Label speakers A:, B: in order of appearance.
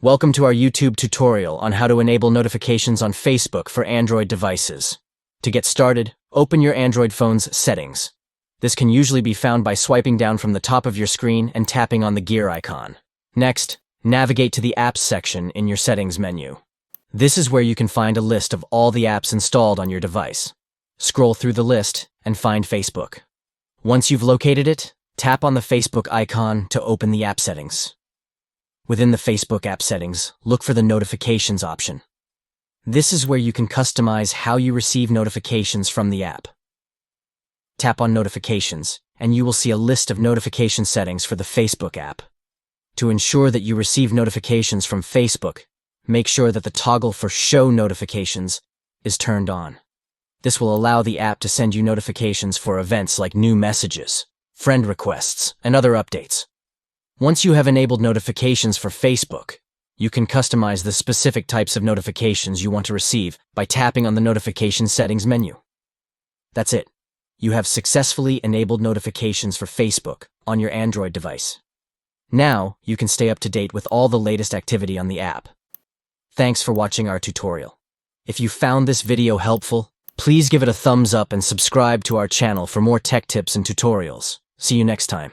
A: Welcome to our YouTube tutorial on how to enable notifications on Facebook for Android devices. To get started, open your Android phone's settings. This can usually be found by swiping down from the top of your screen and tapping on the gear icon. Next, navigate to the Apps section in your settings menu. This is where you can find a list of all the apps installed on your device. Scroll through the list and find Facebook. Once you've located it, tap on the Facebook icon to open the app settings. Within the Facebook app settings, look for the Notifications option. This is where you can customize how you receive notifications from the app. Tap on Notifications, and you will see a list of notification settings for the Facebook app. To ensure that you receive notifications from Facebook, make sure that the toggle for Show Notifications is turned on. This will allow the app to send you notifications for events like new messages, friend requests, and other updates. Once you have enabled notifications for Facebook, you can customize the specific types of notifications you want to receive by tapping on the Notification Settings menu. That's it. You have successfully enabled notifications for Facebook on your Android device. Now, you can stay up to date with all the latest activity on the app. Thanks for watching our tutorial. If you found this video helpful, please give it a thumbs up and subscribe to our channel for more tech tips and tutorials. See you next time.